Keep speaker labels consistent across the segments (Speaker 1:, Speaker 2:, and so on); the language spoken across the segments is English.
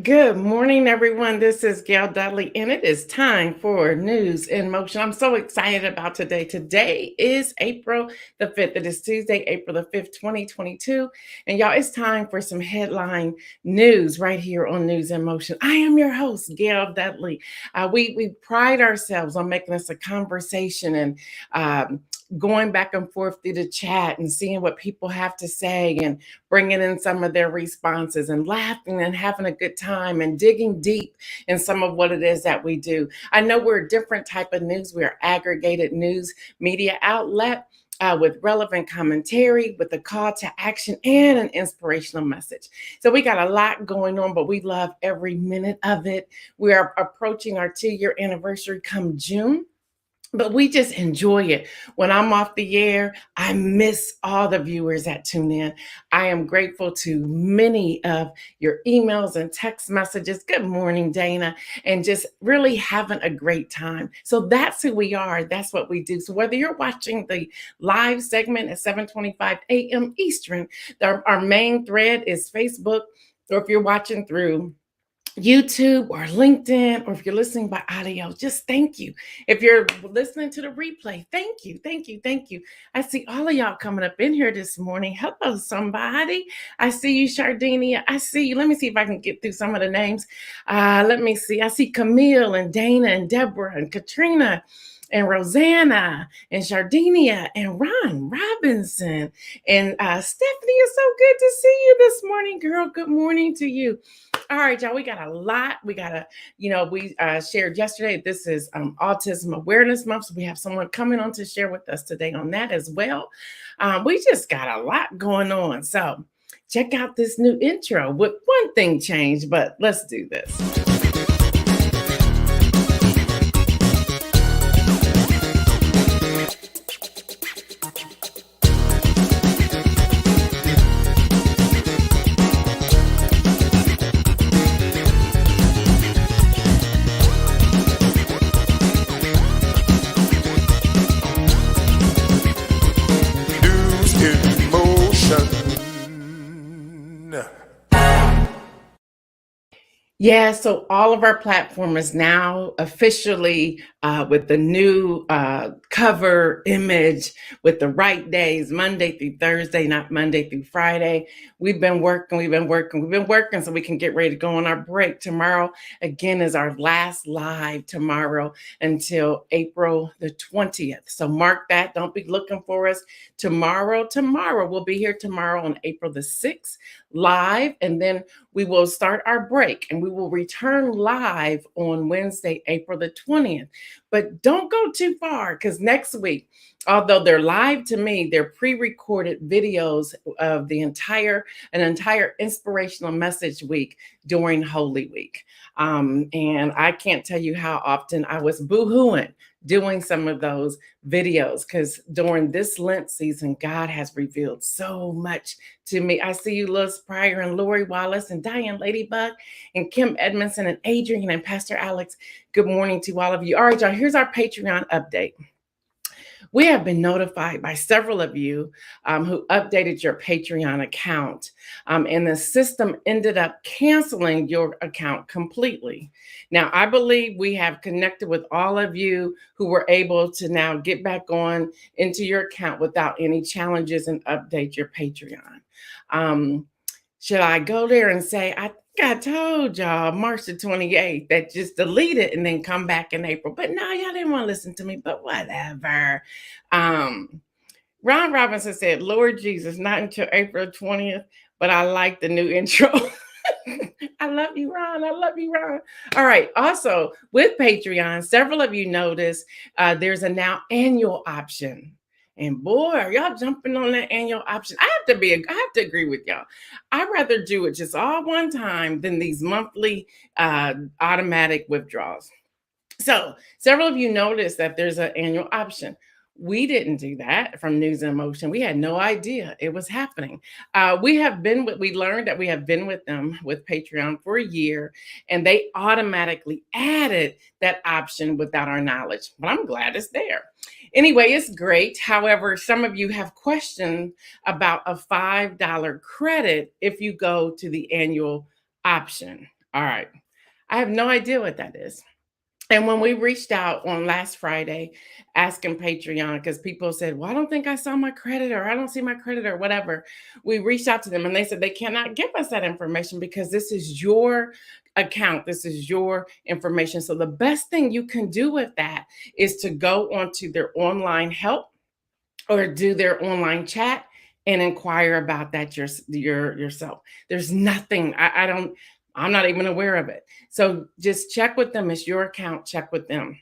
Speaker 1: Good morning, everyone. This is Gail Dudley, and it is time for News in Motion. I'm so excited about today. Today is April the 5th. It is Tuesday, April the 5th, 2022. And y'all, it's time for some headline news right here on News in Motion. I am your host, Gail Dudley. We pride ourselves on making this a conversation and going back and forth through the chat and seeing what people have to say and bringing in some of their responses and laughing and having a good time and digging deep in some of what it is that we do. I know we're a different type of news. We're aggregated news media outlet. With relevant commentary, with a call to action and an inspirational message. So we got a lot going on, but we love every minute of it. We are approaching our 2-year anniversary come June. But we just enjoy it. When I'm off the air, I miss all the viewers that tune in. I am grateful to many of your emails and text messages. Good morning, Dana. And just really having a great time. So that's who we are. That's what we do. So whether you're watching the live segment at 7:25 a.m. Eastern, our main thread is Facebook, or if you're watching through YouTube or LinkedIn, or if you're listening by audio, just thank you. If you're listening to the replay, thank you, thank you, thank you. I see all of y'all coming up in here this morning. Hello, somebody. I see you, Shardinia. I see you. Let me see if I can get through some of the names. Let me see. I see Camille and Dana and Deborah and Katrina and Rosanna and Shardinia and Ron Robinson and Stephanie. It's so good to see you this morning, girl. Good morning to you. All right, y'all, we got a lot. We shared yesterday. This is Autism Awareness Month. So we have someone coming on to share with us today on that as well. We just got a lot going on. So check out this new intro. With one thing changed, but let's do this. Yeah, so all of our platform is now officially with the new cover image with the right days, Monday through Thursday, not Monday through Friday. We've been working so we can get ready to go on our break. Tomorrow, again, is our last live tomorrow until April the 20th. So mark that. Don't be looking for us tomorrow. We'll be here tomorrow on April the 6th live, and then we will start our break and we will return live on Wednesday, April the 20th. But don't go too far, because next week, although they're live to me, they're pre-recorded videos of an entire inspirational message week during Holy Week. And I can't tell you how often I was boo-hooing doing some of those videos, because during this Lent season, God has revealed so much to me. I see you, Liz Pryor and Lori Wallace and Diane Ladybug and Kim Edmondson and Adrian and Pastor Alex. Good morning to all of you. All right, y'all, here's our Patreon update. We have been notified by several of you who updated your Patreon account, and the system ended up canceling your account completely. Now, I believe we have connected with all of you who were able to now get back on into your account without any challenges and update your Patreon. Should I go there and say, I told y'all March the 28th that just delete it and then come back in April. But no, y'all didn't want to listen to me, but whatever. Ron Robinson said, Lord Jesus, not until April 20th, but I like the new intro. I love you, Ron. I love you, Ron. All right. Also, with Patreon, several of you noticed there's a now annual option. And boy, are y'all jumping on that annual option. I have to agree with y'all. I'd rather do it just all one time than these monthly automatic withdrawals. So several of you noticed that there's an annual option. We didn't do that from News in Motion. We had no idea it was happening. We learned that we have been with them with Patreon for a year, and they automatically added that option without our knowledge. But I'm glad it's there. Anyway, it's great. However, some of you have questioned about a $5 credit if you go to the annual option. All right. I have no idea what that is. And when we reached out on last Friday asking Patreon, because people said, well, I don't think I saw my credit, or I don't see my credit, or whatever. We reached out to them and they said they cannot give us that information because this is your account. This is your information. So the best thing you can do with that is to go onto their online help or do their online chat and inquire about that yourself. There's nothing, I'm not even aware of it. So just check with them. It's your account, check with them.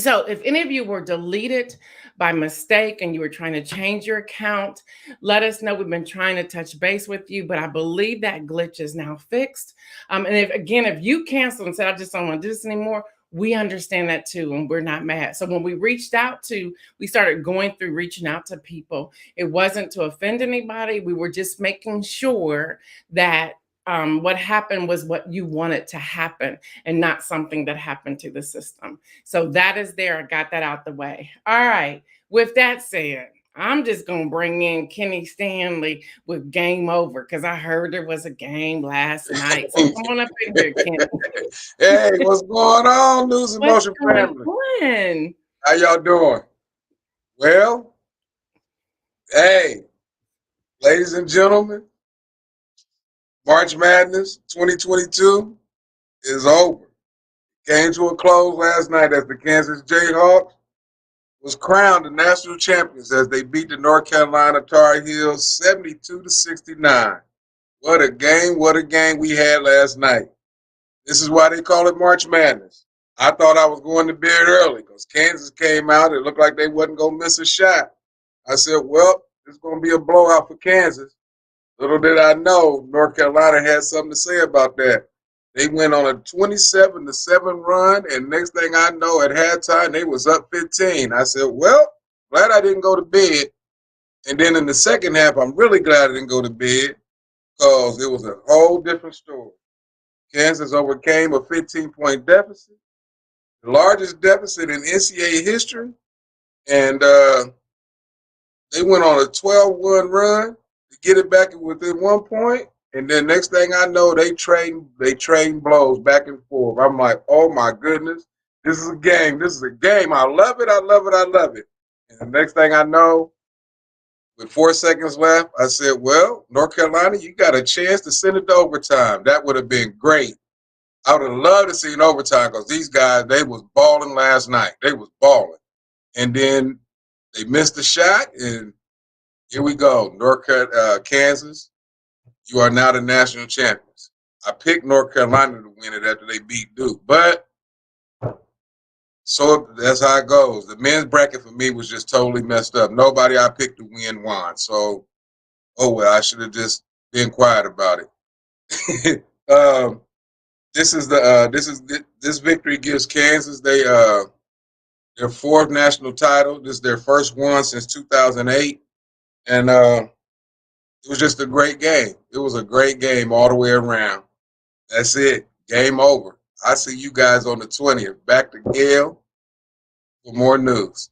Speaker 1: So if any of you were deleted by mistake and you were trying to change your account, let us know. We've been trying to touch base with you, but I believe that glitch is now fixed. And if you canceled and said, I just don't want to do this anymore, we understand that too, and we're not mad. So when we started going through reaching out to people, it wasn't to offend anybody. We were just making sure that what happened was what you wanted to happen and not something that happened to the system. So that is there. I got that out the way. All right. With that said, I'm just going to bring in Kenny Stanley with Game Over because I heard there was a game last night. So come on up in here, Kenny.
Speaker 2: Hey, what's going on, NewsInMotion family?
Speaker 1: On?
Speaker 2: How y'all doing? Well, hey, ladies and gentlemen, March Madness 2022 is over. Came to a close last night as the Kansas Jayhawks was crowned the national champions as they beat the North Carolina Tar Heels 72-69. What a game we had last night. This is why they call it March Madness. I thought I was going to bed early because Kansas came out. It looked like they wasn't going to miss a shot. I said, well, it's going to be a blowout for Kansas. Little did I know, North Carolina had something to say about that. They went on a 27-7 run, and next thing I know, at halftime, they was up 15. I said, well, glad I didn't go to bed. And then in the second half, I'm really glad I didn't go to bed because it was a whole different story. Kansas overcame a 15-point deficit, the largest deficit in NCAA history, and they went on a 12-1 run to get it back within 1 point. And then next thing I know, they train blows back and forth. I'm like, oh my goodness, this is a game. This is a game. I love it. I love it. I love it. And the next thing I know, with 4 seconds left, I said, well, North Carolina, you got a chance to send it to overtime. That would have been great. I would have loved to see an overtime because these guys, they was balling last night. They was balling. And then they missed the shot, and here we go. Kansas, you are now the national champions. I picked North Carolina to win it after they beat Duke. But so that's how it goes. The men's bracket for me was just totally messed up. Nobody I picked to win won. So, oh well, I should have just been quiet about it. This victory gives Kansas their fourth national title. This is their first one since 2008, and it was just a great game. It was a great game all the way around. That's it. Game over. I see you guys on the 20th. Back to Gail for more news.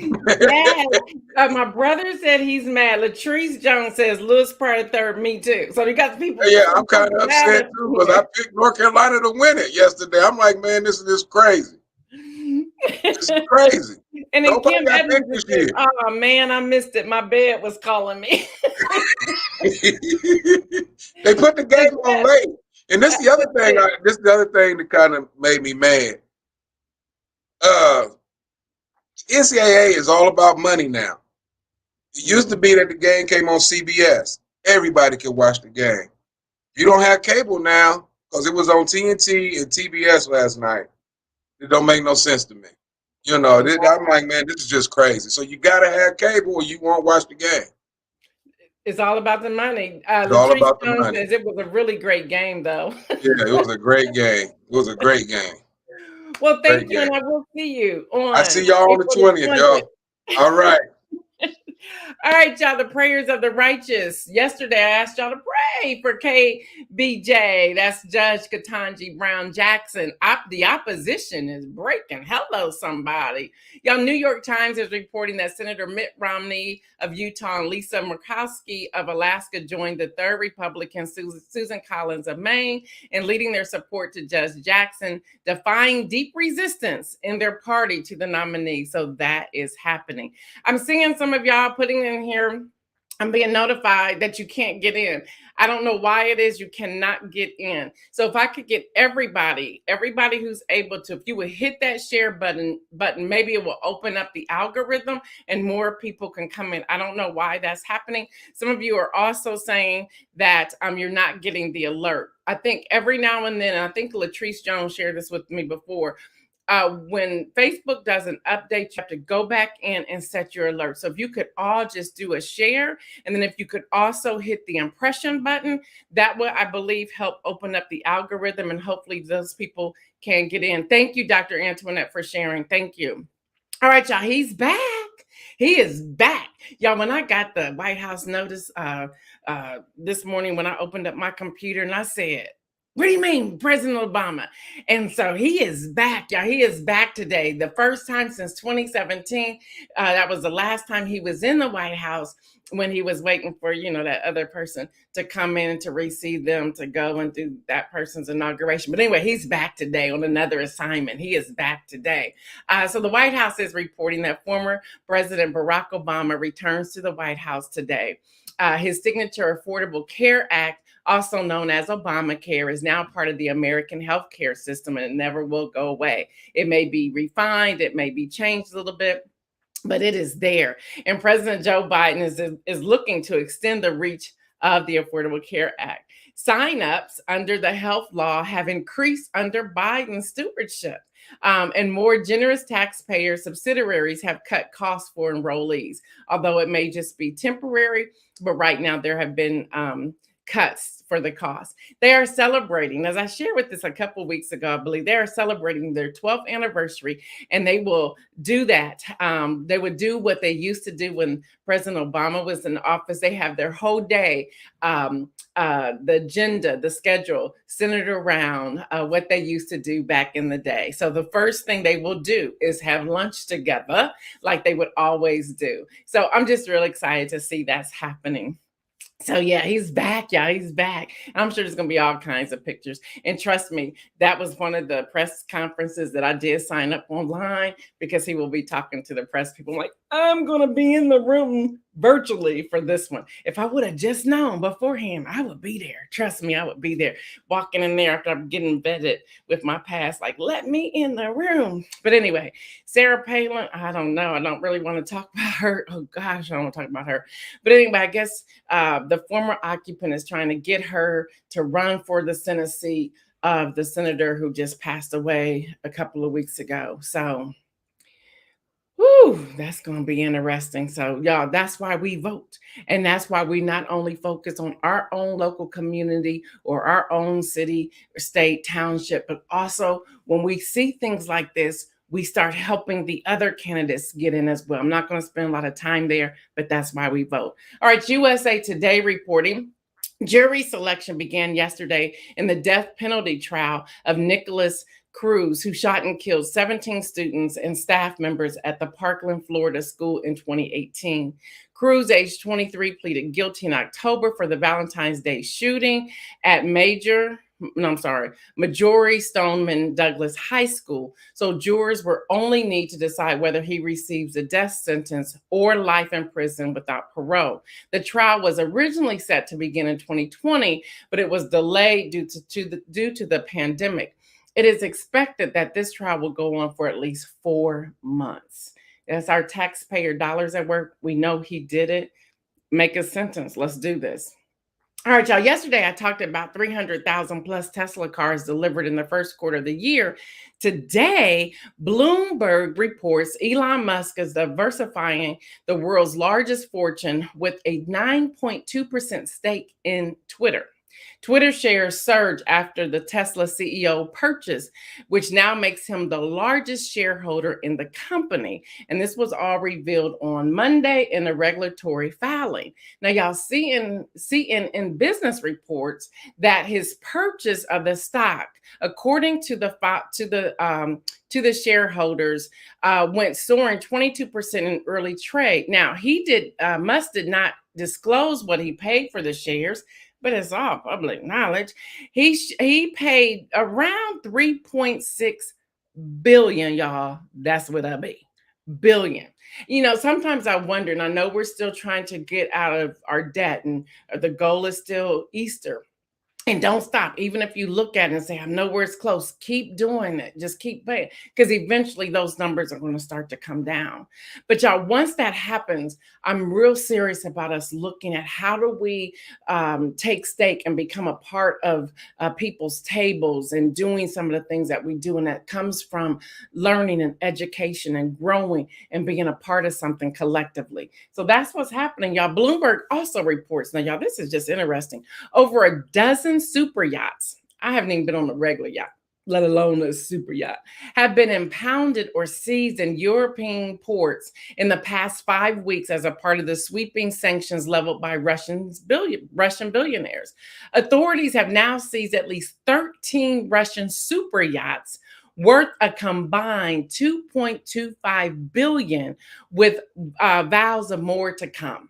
Speaker 1: Yeah, my brother said he's mad. Latrice Jones says Lewis Prater third. Me too. So you got the people.
Speaker 2: Yeah, I'm kind of upset too because I picked North Carolina to win it yesterday. I'm like, man, this is crazy. This is crazy.
Speaker 1: And then Kim Evans says, oh man, I missed it. My bed was calling me.
Speaker 2: They put the game on late, and this is the other thing. This is the other thing that kind of made me mad. NCAA is all about money now. It used to be that the game came on CBS. Everybody could watch the game. You don't have cable now because it was on TNT and TBS last night. It don't make no sense to me. You know, I'm like, man, this is just crazy. So you got to have cable or you won't watch the game.
Speaker 1: It's all about the money.
Speaker 2: It's all about the money.
Speaker 1: Says it was a really great game, though.
Speaker 2: Yeah, it was a great game. It was a great game.
Speaker 1: Well, thank you, and I will see you on.
Speaker 2: I see y'all on the 20th, y'all. All right.
Speaker 1: All right, y'all, the prayers of the righteous. Yesterday, I asked y'all to pray for KBJ. That's Judge Ketanji Brown Jackson. The opposition is breaking. Hello, somebody. Y'all, New York Times is reporting that Senator Mitt Romney of Utah and Lisa Murkowski of Alaska joined the third Republican, Susan Collins of Maine, in leading their support to Judge Jackson, defying deep resistance in their party to the nominee. So that is happening. I'm seeing some of y'all putting in here, I'm being notified that you can't get in. I don't know why it is you cannot get in. So if I could get everybody who's able to, if you would hit that share button, maybe it will open up the algorithm and more people can come in. I don't know why that's happening. Some of you are also saying that you're not getting the alert. I think every now and then, I think Latrice Jones shared this with me before, when Facebook does an update, you have to go back in and set your alert. So if you could all just do a share, and then if you could also hit the impression button, that will, I believe, help open up the algorithm, and hopefully those people can get in. Thank you, Dr. Antoinette, for sharing. Thank you. All right, y'all, he's back. He is back. Y'all, when I got the White House notice this morning, when I opened up my computer and I said, what do you mean, President Obama? And so he is back, y'all. He is back today. The first time since 2017. That was the last time he was in the White House, when he was waiting for, that other person to come in to receive them to go and do that person's inauguration. But anyway, he's back today on another assignment. He is back today. So the White House is reporting that former President Barack Obama returns to the White House today. His signature Affordable Care Act, also known as Obamacare, is now part of the American healthcare system, and it never will go away. It may be refined, it may be changed a little bit, but it is there. And President Joe Biden is looking to extend the reach of the Affordable Care Act. Sign-ups under the health law have increased under Biden's stewardship. And more generous taxpayer subsidiaries have cut costs for enrollees, although it may just be temporary. But right now there have been cuts for the cost. They are celebrating, as I shared with this a couple weeks ago, I believe they are celebrating their 12th anniversary, and they will do that. They would do what they used to do when President Obama was in office. They have their whole day, the agenda, the schedule centered around what they used to do back in the day. So the first thing they will do is have lunch together, like they would always do. So I'm just really excited to see that's happening. So yeah, he's back, y'all. He's back. I'm sure there's gonna be all kinds of pictures. And trust me, that was one of the press conferences that I did sign up online, because he will be talking to the press people. I'm like, I'm gonna be in the room virtually for this one. If I would have just known beforehand, I would be there. Trust me, I would be there, walking in there after I'm getting vetted with my pass, like, let me in the room. But anyway, Sarah Palin, I don't know. I don't really want to talk about her. Oh gosh, I don't want to talk about her. But anyway, I guess the former occupant is trying to get her to run for the Senate seat of the senator who just passed away a couple of weeks ago. So, whew, that's going to be interesting. So, y'all, that's why we vote. And that's why we not only focus on our own local community or our own city, state, township, but also when we see things like this, we start helping the other candidates get in as well. I'm not going to spend a lot of time there, but that's why we vote. All right, USA Today reporting. Jury selection began yesterday in the death penalty trial of Nicholas Cruz, who shot and killed 17 students and staff members at the Parkland, Florida school in 2018. Cruz, age 23, pleaded guilty in October for the Valentine's Day shooting at Marjory Stoneman Douglas High School. So jurors will only need to decide whether he receives a death sentence or life in prison without parole. The trial was originally set to begin in 2020, but it was delayed due to the pandemic. It is expected that this trial will go on for at least 4 months. That's our taxpayer dollars at work. We know he did it. Make a sentence. Let's do this. All right, y'all. Yesterday, I talked about 300,000 plus Tesla cars delivered in the first quarter of the year. Today, Bloomberg reports Elon Musk is diversifying the world's largest fortune with a 9.2% stake in Twitter. Twitter shares surge after the Tesla CEO purchase, which now makes him the largest shareholder in the company. And this was all revealed on Monday in a regulatory filing. Now, y'all see in business reports that his purchase of the stock, according to the shareholders, went soaring 22% in early trade. Now, Musk did not disclose what he paid for the shares, but it's all public knowledge. He paid around 3.6 billion, y'all. That's what I be. Billion. Sometimes I wonder, and I know we're still trying to get out of our debt, and the goal is still Easter. And don't stop. Even if you look at it and say, I know where it's close, keep doing it. Just keep paying. Because eventually those numbers are going to start to come down. But y'all, once that happens, I'm real serious about us looking at how do we take stake and become a part of people's tables and doing some of the things that we do. And that comes from learning and education and growing and being a part of something collectively. So that's what's happening, y'all. Bloomberg also reports. Now, y'all, this is just interesting. Over a dozen super yachts, I haven't even been on a regular yacht, let alone a super yacht, have been impounded or seized in European ports in the past 5 weeks as a part of the sweeping sanctions leveled by Russian billionaires. Authorities have now seized at least 13 Russian super yachts worth a combined $2.25 billion, with vows of more to come.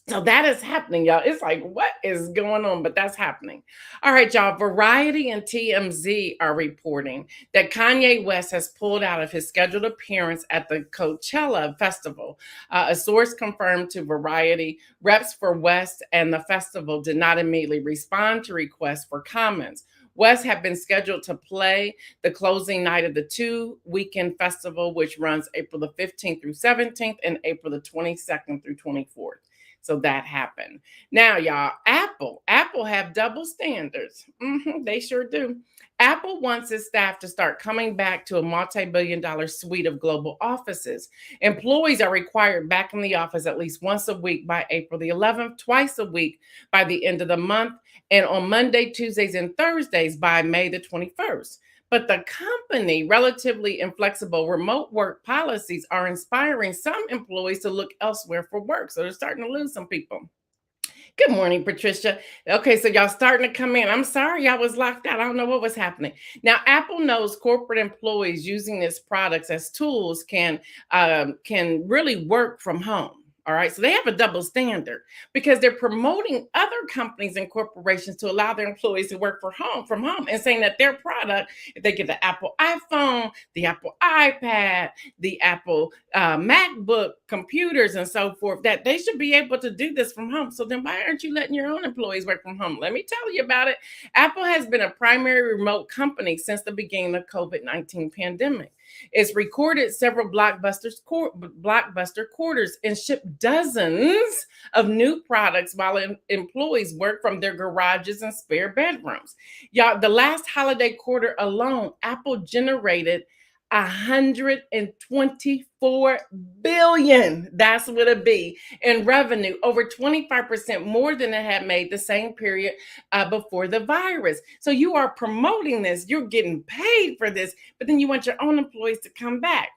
Speaker 1: So that is happening, y'all. It's like, what is going on? But that's happening. All right, y'all. Variety and TMZ are reporting that Kanye West has pulled out of his scheduled appearance at the Coachella Festival. A source confirmed to Variety reps for West and the festival did not immediately respond to requests for comments. West had been scheduled to play the closing night of the 2-weekend festival, which runs April the 15th through 17th and April the 22nd through 24th. So that happened. Now, y'all, Apple have double standards. They sure do. Apple wants its staff to start coming back to a multi-billion-dollar suite of global offices. Employees are required back in the office at least once a week by April the 11th, twice a week by the end of the month, and on Monday, Tuesdays, and Thursdays by May the 21st. But the company relatively inflexible remote work policies are inspiring some employees to look elsewhere for work. So they're starting to lose some people. Good morning, Patricia. Okay, so y'all starting to come in. I'm sorry y'all was locked out. I don't know what was happening. Now, Apple knows corporate employees using its products as tools can really work from home. All right, so they have a double standard because they're promoting other companies and corporations to allow their employees to work from home and saying that their product, if they get the Apple iPhone, the Apple iPad, the Apple MacBook computers and so forth, that they should be able to do this from home. So then why aren't you letting your own employees work from home? Let me tell you about it. Apple has been a primary remote company since the beginning of the COVID-19 pandemic. It's recorded several blockbuster quarters and shipped dozens of new products while employees work from their garages and spare bedrooms. Y'all, the last holiday quarter alone, Apple generated $124 billion, that's what it be, in revenue, over 25% more than it had made the same period before the virus. So you are promoting this, you're getting paid for this, but then you want your own employees to come back.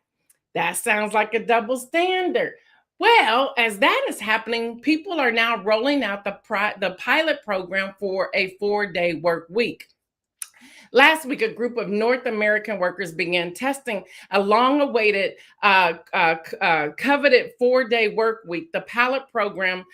Speaker 1: That sounds like a double standard. Well, as that is happening, people are now rolling out the pilot program for a 4-day work week. Last week, a group of North American workers began testing a long-awaited, coveted 4-day work week. The pilot program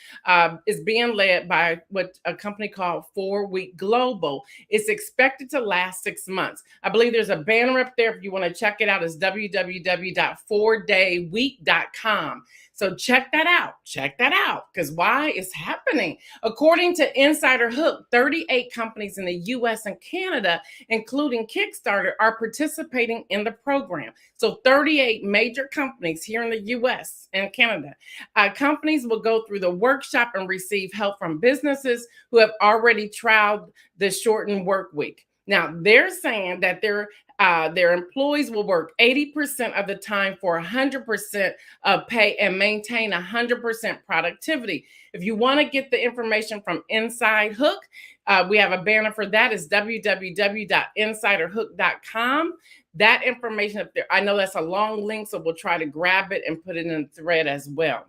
Speaker 1: is being led by a company called 4 Week Global. It's expected to last 6 months. I believe there's a banner up there if you want to check it out. It's www.4dayweek.com. So check that out. Check that out. Because why? It's happening. According to Insider Hook, 38 companies in the U.S. and Canada, including Kickstarter, are participating in the program. So 38 major companies here in the U.S. and Canada. Companies will go through the workshop and receive help from businesses who have already trialed the shortened work week. Now, they're saying that they're Their employees will work 80% of the time for 100% of pay and maintain 100% productivity. If you want to get the information from Inside Hook, we have a banner for that. It's www.insiderhook.com. That information up there, I know that's a long link, so we'll try to grab it and put it in the thread as well.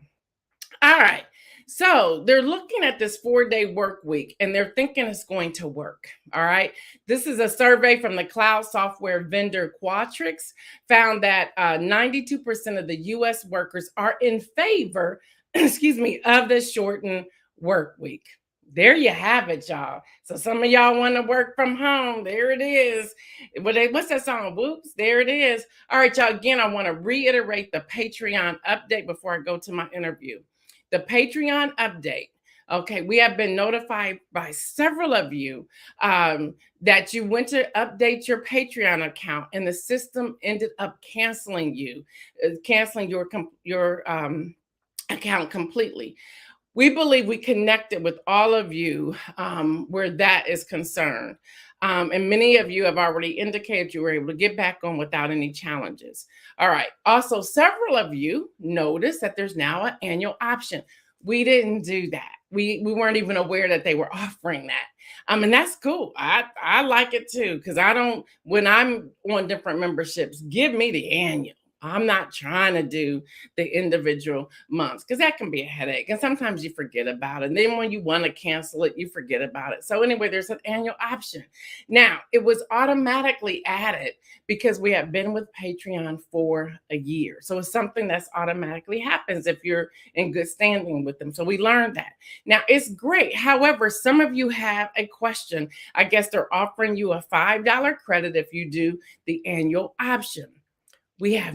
Speaker 1: All right. So they're looking at this 4-day work week and they're thinking it's going to work. All right. This is a survey from the cloud software vendor Qualtrics, found that 92% of the US workers are in favor, excuse me, of the shortened work week. There you have it, y'all. So some of y'all want to work from home. There it is. What's that song? Whoops. There it is. All right, y'all. Again, I want to reiterate the Patreon update before I go to my interview. The Patreon update. Okay, we have been notified by several of you that you went to update your Patreon account and the system ended up canceling your account completely. We believe we connected with all of you where that is concerned. And many of you have already indicated you were able to get back on without any challenges. All right. Also, several of you noticed that there's now an annual option. We didn't do that. We weren't even aware that they were offering that. And that's cool. I like it too, because when I'm on different memberships, give me the annual. I'm not trying to do the individual months because that can be a headache. And sometimes you forget about it. And then when you want to cancel it, you forget about it. So anyway, there's an annual option. Now, it was automatically added because we have been with Patreon for a year. So it's something that's automatically happens if you're in good standing with them. So we learned that. Now, it's great. However, some of you have a question. I guess they're offering you a $5 credit if you do the annual option. We have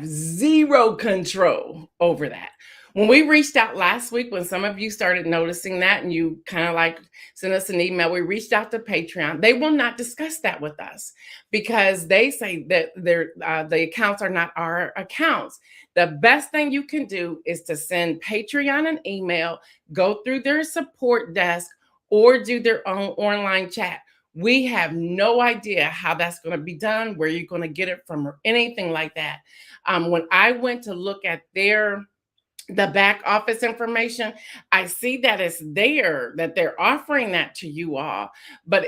Speaker 1: zero control over that. When we reached out last week, when some of you started noticing that and you kind of like sent us an email, we reached out to Patreon. They will not discuss that with us because they say that the accounts are not our accounts. The best thing you can do is to send Patreon an email, go through their support desk, or do their own online chat. We have no idea how that's going to be done, where you're going to get it from, or anything like that. When I went to look at the back office information, I see that it's there, that they're offering that to you all, but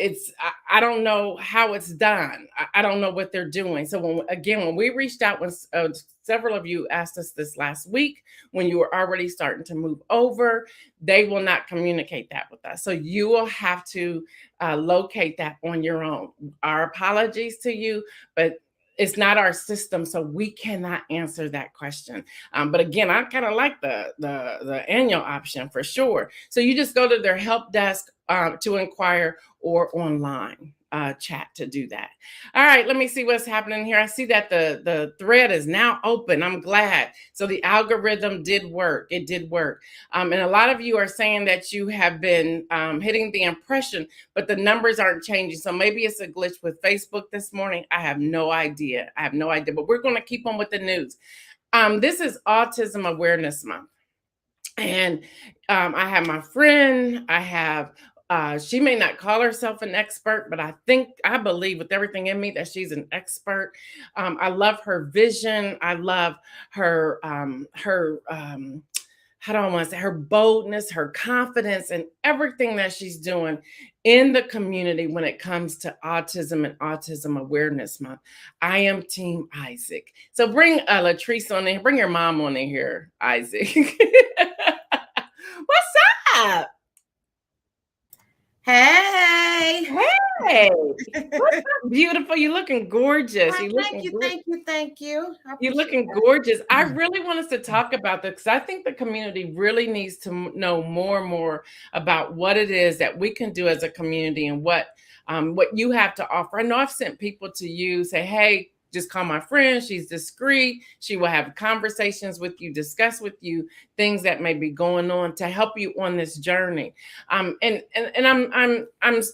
Speaker 1: I don't know how it's done. I don't know what they're doing. So when we reached out, when several of you asked us this last week, when you were already starting to move over, they will not communicate that with us. So you will have to locate that on your own. Our apologies to you, but it's not our system, so we cannot answer that question. But again, I kind of like the annual option for sure. So you just go to their help desk to inquire, or online chat to do that. All right, let me see what's happening here. I see that the thread is now open. I'm glad. So the algorithm did work. It did work. And a lot of you are saying that you have been hitting the impression, but the numbers aren't changing. So maybe it's a glitch with Facebook this morning. I have no idea. But we're going to keep on with the news. This is Autism Awareness Month. And I have my friend, she may not call herself an expert, but I believe with everything in me that she's an expert. I love her vision. I love her how do I want to say, her boldness, her confidence, and everything that she's doing in the community when it comes to autism and Autism Awareness Month. I am Team Isaac. So bring Latrice on in. Bring your mom on in here, Isaac. What's up?
Speaker 3: Hey.
Speaker 1: Hey. What's up, beautiful? You're looking gorgeous.
Speaker 3: Thank you.
Speaker 1: You're looking gorgeous. I really want us to talk about this because I think the community really needs to know more and more about what it is that we can do as a community and what you have to offer. I know I've sent people to you, say, hey, just call my friend. She's discreet. She will have conversations with you, discuss with you things that may be going on to help you on this journey. And I'm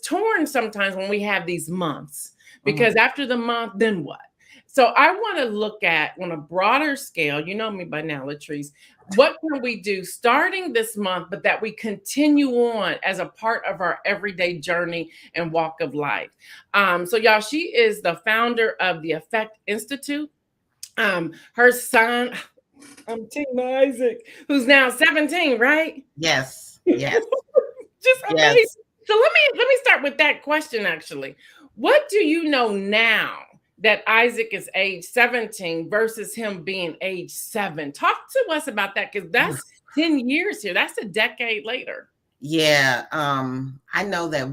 Speaker 1: torn sometimes when we have these months, because after the month, then what? So I want to look at on a broader scale, you know me by now, Latrice, what can we do starting this month, but that we continue on as a part of our everyday journey and walk of life. So y'all, she is the founder of the Effect Institute. Her son, Team Isaac, who's now 17, right?
Speaker 3: Yes. Yes.
Speaker 1: Just amazing.
Speaker 3: Yes.
Speaker 1: So let me start with that question actually. What do you know now that Isaac is age 17 versus him being age 7? Talk to us about that, because that's 10 years here. That's a decade later.
Speaker 3: Yeah. I know that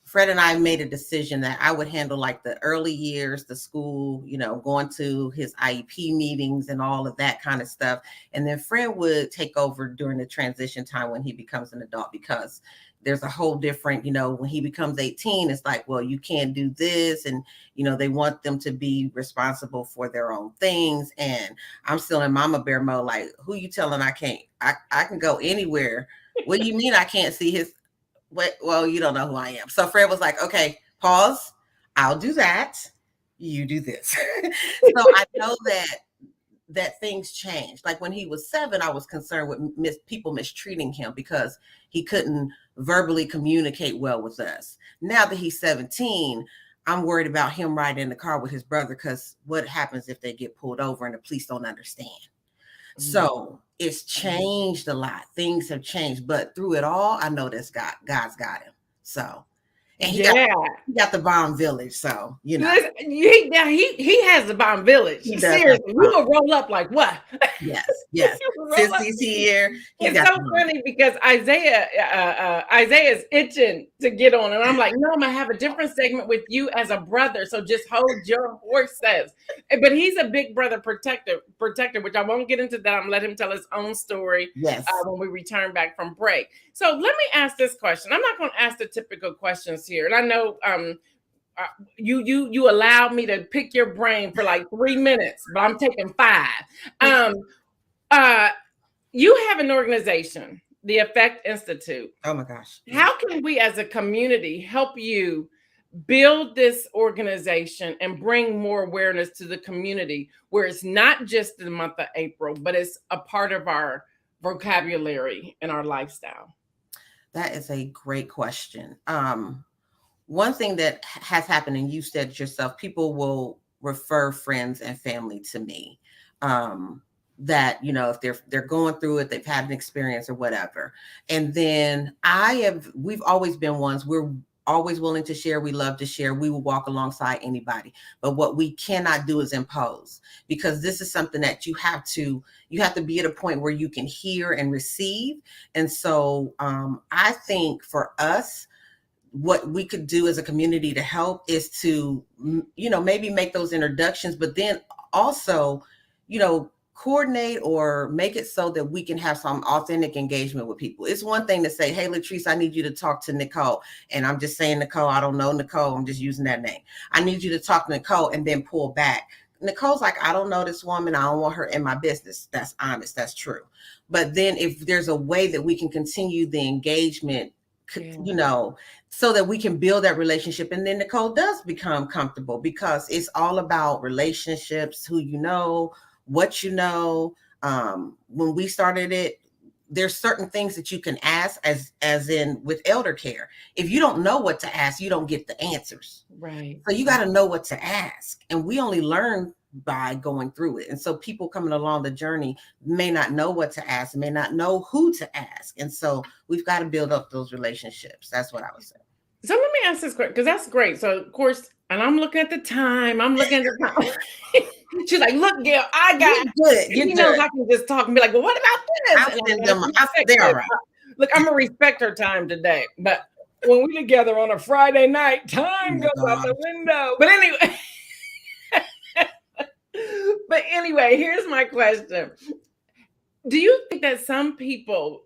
Speaker 3: Fred and I made a decision that I would handle like the early years, the school, going to his IEP meetings and all of that kind of stuff. And then Fred would take over during the transition time when he becomes an adult, because there's a whole different, when he becomes 18, it's like, well, you can't do this. And, they want them to be responsible for their own things. And I'm still in mama bear mode. Like, who you telling I can't? I can go anywhere. What do you mean I can't see his? Well, you don't know who I am. So Fred was like, okay, pause. I'll do that. You do this. So I know that things changed. Like when he was 7, I was concerned with people mistreating him because he couldn't verbally communicate well with us. Now that he's 17, I'm worried about him riding in the car with his brother, because what happens if they get pulled over and the police don't understand? So it's changed a lot. Things have changed, but through it all, I know this God's got him. So, and he got the bomb village. So,
Speaker 1: he has the bomb village. Seriously, we gonna roll up like what?
Speaker 3: Yes. Since he's here,
Speaker 1: it's so funny because Isaiah's itching to get on, and I'm like, no, I'm gonna have a different segment with you as a brother. So just hold your horses. But he's a big brother protector, which I won't get into that. I'm gonna let him tell his own story.
Speaker 3: Yes.
Speaker 1: When we return back from break. So let me ask this question. I'm not gonna ask the typical questions here, and I know you allowed me to pick your brain for like 3 minutes, but I'm taking 5. You have an organization, the Effect Institute.
Speaker 3: Oh my gosh.
Speaker 1: How can we as a community help you build this organization and bring more awareness to the community, where it's not just the month of April, but it's a part of our vocabulary and our lifestyle?
Speaker 3: That is a great question. One thing that has happened, and you said yourself, people will refer friends and family to me. That, if they're going through it, they've had an experience or whatever. And then we've always been ones, we're always willing to share. We love to share. We will walk alongside anybody. But what we cannot do is impose, because this is something that you have to be at a point where you can hear and receive. And so I think for us, what we could do as a community to help is to, maybe make those introductions, but then also, coordinate or make it so that we can have some authentic engagement with people. It's one thing to say, hey, Latrice, I need you to talk to Nicole. And I'm just saying Nicole, I don't know Nicole. I'm just using that name. I need you to talk to Nicole, and then pull back. Nicole's like, I don't know this woman. I don't want her in my business. That's honest. That's true. But then if there's a way that we can continue the engagement, so that we can build that relationship, and then Nicole does become comfortable, because it's all about relationships, who what when we started it, there's certain things that you can ask, as in with elder care. If you don't know what to ask, you don't get the answers.
Speaker 1: Right.
Speaker 3: So you got to know what to ask. And we only learn by going through it. And so people coming along the journey may not know what to ask, may not know who to ask. And so we've got to build up those relationships. That's what I would say.
Speaker 1: So let me ask this question, because that's great. So of course, and I'm looking at the time. She's like, look, Gail, I got
Speaker 3: good.
Speaker 1: You know, I can just talk and be like, well, what about this?
Speaker 3: They're all right.
Speaker 1: Look, I'm gonna respect her time today. But when we're together on a Friday night, time goes out the window. But anyway, here's my question. Do you think that some people,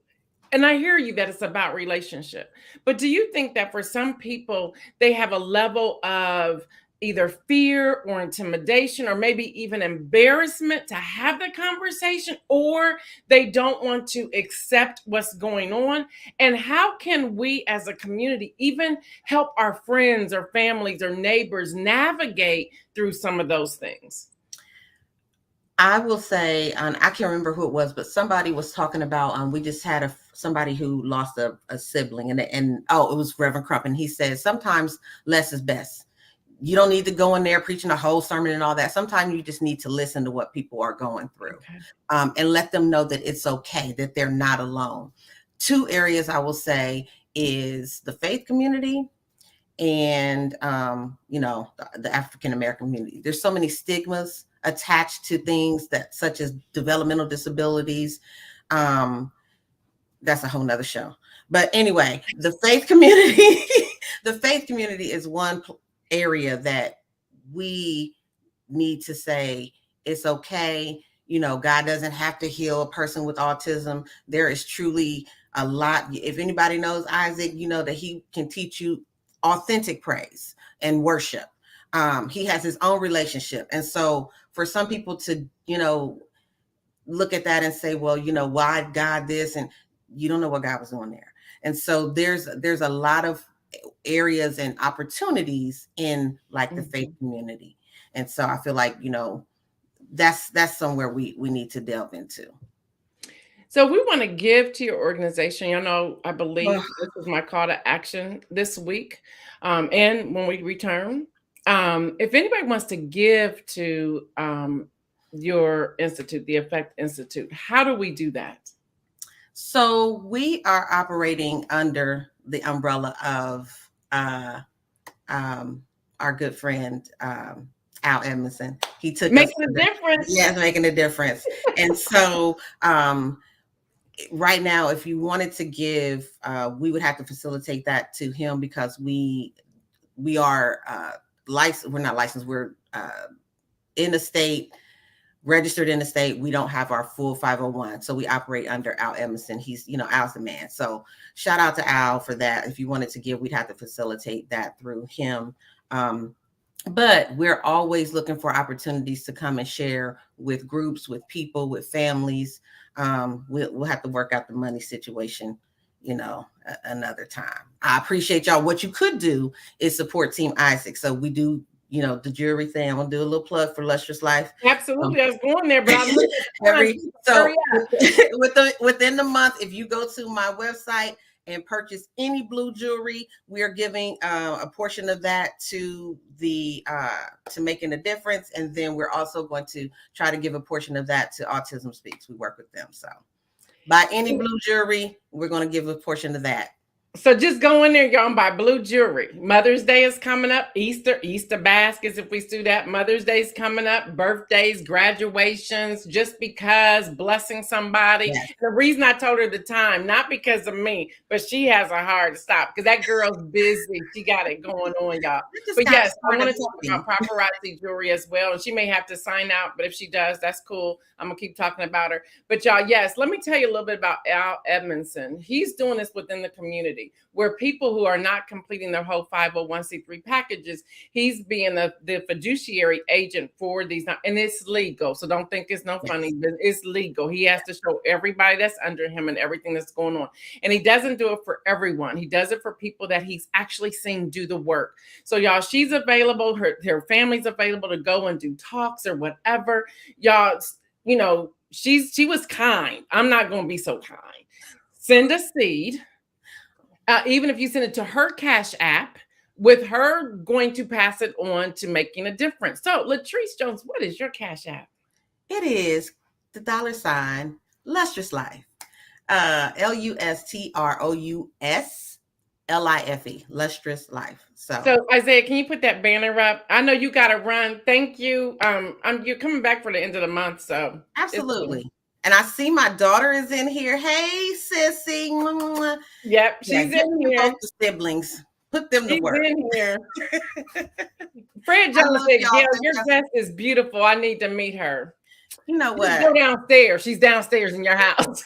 Speaker 1: and I hear you that it's about relationship, but do you think that for some people, they have a level of either fear or intimidation or maybe even embarrassment to have the conversation, or they don't want to accept what's going on? And how can we as a community even help our friends or families or neighbors navigate through some of those things?
Speaker 3: I will say, I can't remember who it was, but somebody was talking about, we just had somebody who lost a sibling, and it was Reverend Crump, and he said, sometimes less is best. You don't need to go in there preaching a whole sermon and all that. Sometimes you just need to listen to what people are going through, and let them know that it's okay, that they're not alone. Two areas I will say is the faith community and, the African-American community. There's so many stigmas attached to things such as developmental disabilities. That's a whole nother show. But anyway, the faith community, the faith community is one area that we need to say it's okay. God doesn't have to heal a person with autism. There is truly a lot. If anybody knows Isaac, that he can teach you authentic praise and worship. He has his own relationship. And so for some people to, look at that and say, well, why God this? And you don't know what God was doing there. And so there's a lot of areas and opportunities in like the faith community. And so I feel like, that's somewhere we need to delve into.
Speaker 1: So we want to give to your organization. I believe this is my call to action this week. And when we return, if anybody wants to give to your institute, the Effect Institute, how do we do that?
Speaker 3: So we are operating under the umbrella of our good friend, Al Edmondson. He took
Speaker 1: making a difference.
Speaker 3: Yes, making a difference. And so right now, if you wanted to give, we would have to facilitate that to him because we are licensed. We're not licensed. We're in the state, registered in the state. We don't have our full 501. So we operate under Al Edmondson. He's, Al's the man. So shout out to Al for that. If you wanted to give, we'd have to facilitate that through him. But we're always looking for opportunities to come and share with groups, with people, with families. We'll have to work out the money situation, another time. I appreciate y'all. What you could do is support Team Isaac. So we do, the jewelry thing. I'm gonna do a little plug for Lustrous Life.
Speaker 1: Absolutely, I was going there, but I'm
Speaker 3: within the month, if you go to my website and purchase any blue jewelry, we are giving a portion of that to the to Making a Difference, and then we're also going to try to give a portion of that to Autism Speaks. We work with them, so buy any blue jewelry, we're going to give a portion of that.
Speaker 1: So just go in there, y'all, and buy blue jewelry. Mother's Day is coming up. Easter baskets, if we do that. Mother's Day is coming up. Birthdays, graduations, just because, blessing somebody. Yes. The reason I told her the time, not because of me, but she has a hard stop because that girl's busy. She got it going on, y'all. But yes, I want to talk about paparazzi jewelry as well. And she may have to sign out, but if she does, that's cool. I'm going to keep talking about her. But y'all, yes, let me tell you a little bit about Al Edmondson. He's doing this within the community where people who are not completing their whole 501c3 packages, he's being the fiduciary agent for these. And it's legal. So don't think it's no funny, but it's legal. He has to show everybody that's under him and everything that's going on. And he doesn't do it for everyone. He does it for people that he's actually seen do the work. So y'all, she's available. Her family's available to go and do talks or whatever. Y'all, she was kind. I'm not going to be so kind. Send a seed. Even if you send it to her Cash App, with her going to pass it on to Making a Difference. So Latrice Jones, what is your Cash App?
Speaker 3: It is the $ Lustrous Life. LUSTROUSLIFE. Lustrous Life.
Speaker 1: So Isaiah, can you put that banner up? I know you got to run. Thank you. You're coming back for the end of the month, so
Speaker 3: absolutely. And I see my daughter is in here. Hey, sissy.
Speaker 1: Yep, she's in here.
Speaker 3: Both the siblings. Put them to work.
Speaker 1: She's in here. Fred Jones said, Gail, your dress is beautiful. I need to meet her.
Speaker 3: You know what?
Speaker 1: Just go downstairs. She's downstairs in your house.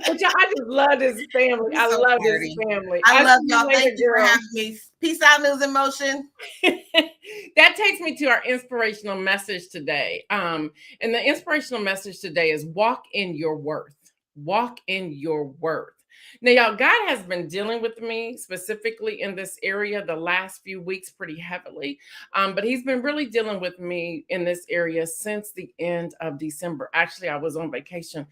Speaker 1: But But y'all, I just love this family.
Speaker 3: You're
Speaker 1: I
Speaker 3: so
Speaker 1: love this
Speaker 3: flirty.
Speaker 1: family.
Speaker 3: I love
Speaker 1: see
Speaker 3: y'all.
Speaker 1: you later,
Speaker 3: Thank you for
Speaker 1: girl.
Speaker 3: having me. Peace out, News in Motion.
Speaker 1: That takes me to our inspirational message today. And the inspirational message today is walk in your worth. Walk in your worth. Now, y'all, God has been dealing with me specifically in this area the last few weeks pretty heavily. But he's been really dealing with me in this area since the end of December. Actually, I was on vacation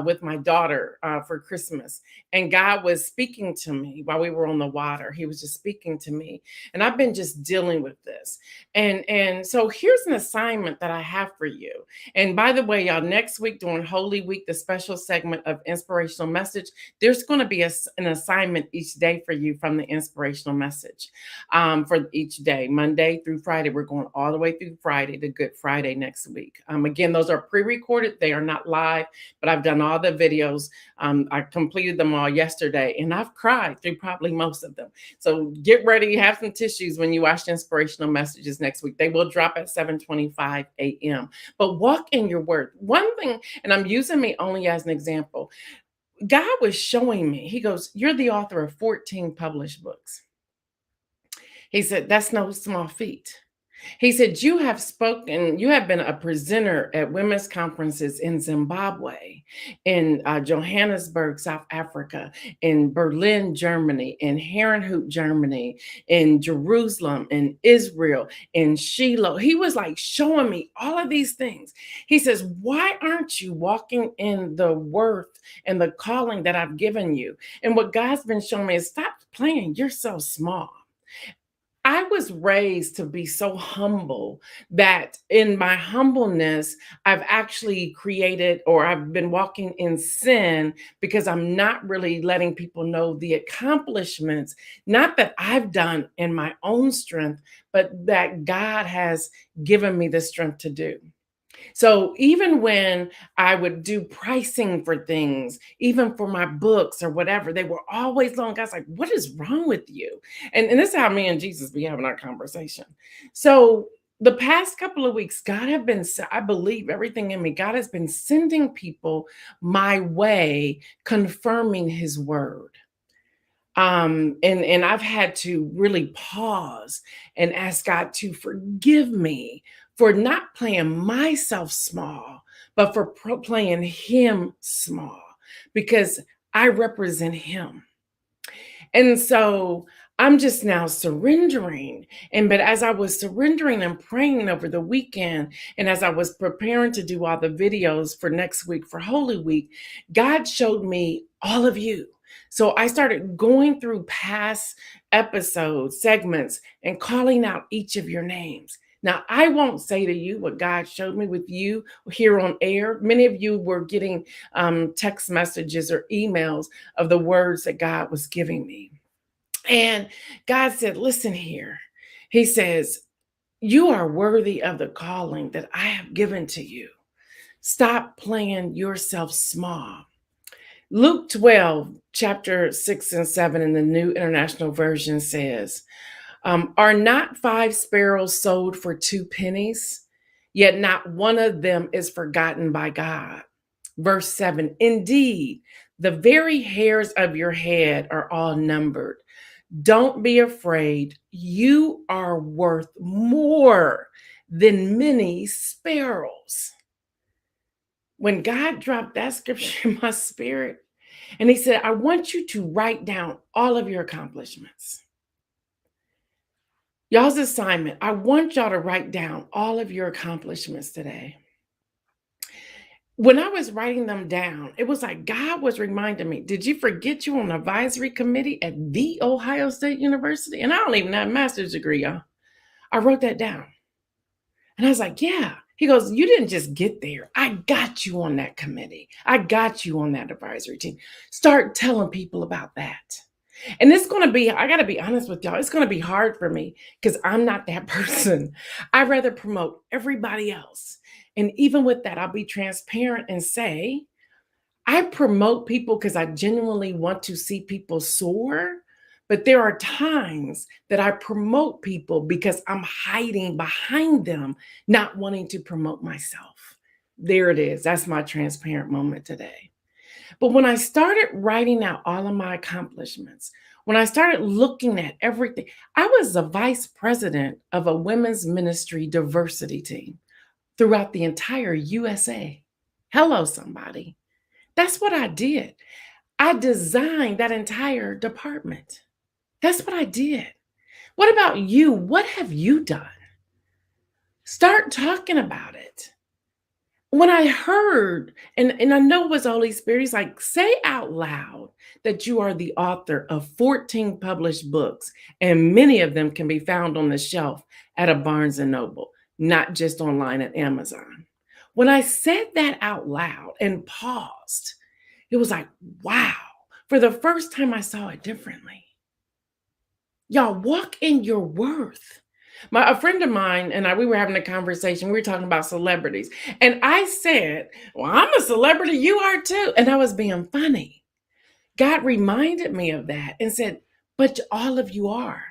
Speaker 1: with my daughter for Christmas, and God was speaking to me while we were on the water. He was just speaking to me, and I've been just dealing with this. And so here's an assignment that I have for you. And by the way, y'all, next week during Holy Week, the special segment of Inspirational Message, there's going to be an assignment each day for you from the inspirational message for each day, Monday through Friday. We're going all the way through Friday to Good Friday next week. Again, those are pre-recorded. They are not live, but I've done all the videos. I completed them all yesterday, and I've cried through probably most of them. So get ready, have some tissues when you watch the inspirational messages next week. They will drop at 7:25 a.m. But walk in your word. One thing, and I'm using me only as an example, God was showing me, he goes, you're the author of 14 published books. He said, that's no small feat. He said, you have spoken, you have been a presenter at women's conferences in Zimbabwe, in Johannesburg, South Africa, in Berlin, Germany, in Herrenhout, Germany, in Jerusalem, in Israel, in Shiloh. He was like showing me all of these things. He says, why aren't you walking in the worth and the calling that I've given you? And what God's been showing me is stop playing yourself small. I was raised to be so humble that in my humbleness, I've actually created, or I've been walking in sin because I'm not really letting people know the accomplishments, not that I've done in my own strength, but that God has given me the strength to do. So even when I would do pricing for things, even for my books or whatever, they were always long. I was like, what is wrong with you? And this is how me and Jesus be having our conversation. So the past couple of weeks, God have been, I believe everything in me, God has been sending people my way, confirming his word. And I've had to really pause and ask God to forgive me for not playing myself small, but for playing him small, because I represent him. And so I'm just now surrendering. But as I was surrendering and praying over the weekend, and as I was preparing to do all the videos for next week for Holy Week, God showed me all of you. So I started going through past episodes, segments, and calling out each of your names. Now, I won't say to you what God showed me with you here on air. Many of you were getting text messages or emails of the words that God was giving me. And God said, listen here. He says, you are worthy of the calling that I have given to you. Stop playing yourself small. Luke 12, chapter 6 and 7 in the New International Version says, are not 5 sparrows sold for 2 pennies? Yet not one of them is forgotten by God. Verse 7, indeed, the very hairs of your head are all numbered. Don't be afraid. You are worth more than many sparrows. When God dropped that scripture in my spirit, and he said, I want you to write down all of your accomplishments. Y'all's assignment, I want y'all to write down all of your accomplishments today. When I was writing them down, it was like God was reminding me, did you forget you on an advisory committee at the Ohio State University? And I don't even have a master's degree, y'all. I wrote that down. And I was like, yeah. He goes, you didn't just get there. I got you on that committee. I got you on that advisory team. Start telling people about that. And it's going to be, I got to be honest with y'all, it's going to be hard for me because I'm not that person. I'd rather promote everybody else. And even with that, I'll be transparent and say, I promote people because I genuinely want to see people soar. But there are times that I promote people because I'm hiding behind them, not wanting to promote myself. There it is. That's my transparent moment today. But when I started writing out all of my accomplishments, when I started looking at everything, I was the vice president of a women's ministry diversity team throughout the entire USA. Hello, somebody. That's what I did. I designed that entire department. That's what I did. What about you? What have you done? Start talking about it. When I heard, and I know it was Holy Spirit, he's like, say out loud that you are the author of 14 published books, and many of them can be found on the shelf at a Barnes and Noble, not just online at Amazon. When I said that out loud and paused, it was like, wow, for the first time I saw it differently. Y'all, walk in your worth. A friend of mine and we were having a conversation. We were talking about celebrities. And I said, well, I'm a celebrity. You are too. And I was being funny. God reminded me of that and said, but all of you are.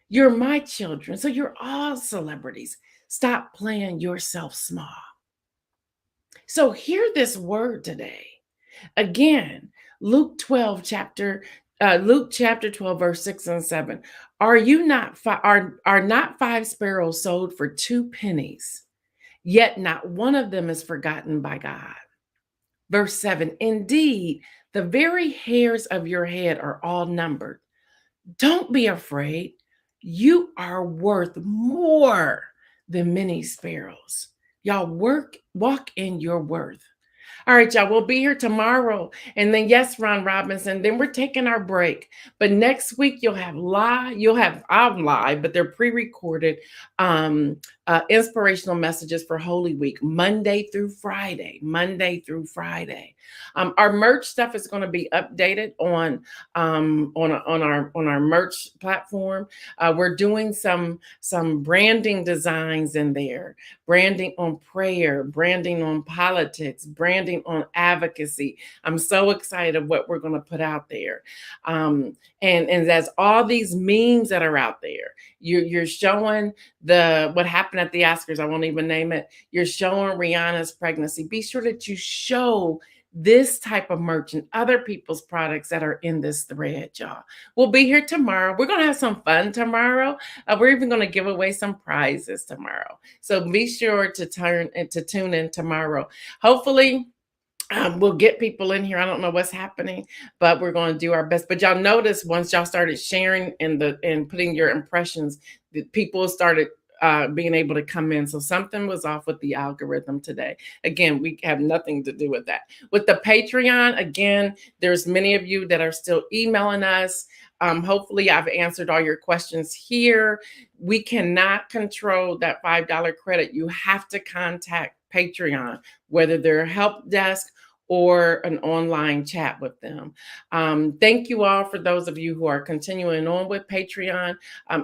Speaker 1: You're my children. So you're all celebrities. Stop playing yourself small. So hear this word today. Again, Luke chapter 12, verse 6 and 7. Are not 5 sparrows sold for 2 pennies? Yet not one of them is forgotten by God. Verse 7. Indeed, the very hairs of your head are all numbered. Don't be afraid. You are worth more than many sparrows. Y'all walk in your worth. All right, y'all, we'll be here tomorrow. And then, yes, Ron Robinson, then we're taking our break. But next week, I'm live, but they're pre-recorded inspirational messages for Holy Week, Monday through Friday. Our merch stuff is going to be updated on our merch platform. We're doing some branding designs in there, branding on prayer, branding on politics, branding on advocacy. I'm so excited what we're going to put out there. And there's all these memes that are out there. You're showing what happened at the Oscars. I won't even name it. You're showing Rihanna's pregnancy. Be sure that you show this type of merch and other people's products that are in this thread, y'all. We'll be here tomorrow. We're going to have some fun tomorrow. We're even going to give away some prizes tomorrow. So be sure to tune in tomorrow. Hopefully, we'll get people in here. I don't know what's happening, but we're going to do our best. But y'all notice once y'all started sharing and putting your impressions, that people started being able to come in. So something was off with the algorithm today. Again, we have nothing to do with that. With the Patreon, again, there's many of you that are still emailing us. Hopefully I've answered all your questions here. We cannot control that $5 credit. You have to contact Patreon, whether they're help desk or an online chat with them. Thank you all for those of you who are continuing on with Patreon.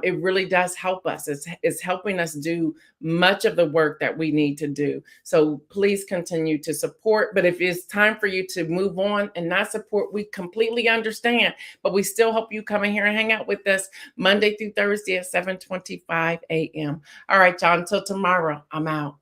Speaker 1: It really does help us. It's helping us do much of the work that we need to do. So please continue to support. But if it's time for you to move on and not support, we completely understand. But we still hope you come in here and hang out with us Monday through Thursday at 7:25 a.m. All right, y'all, until tomorrow, I'm out.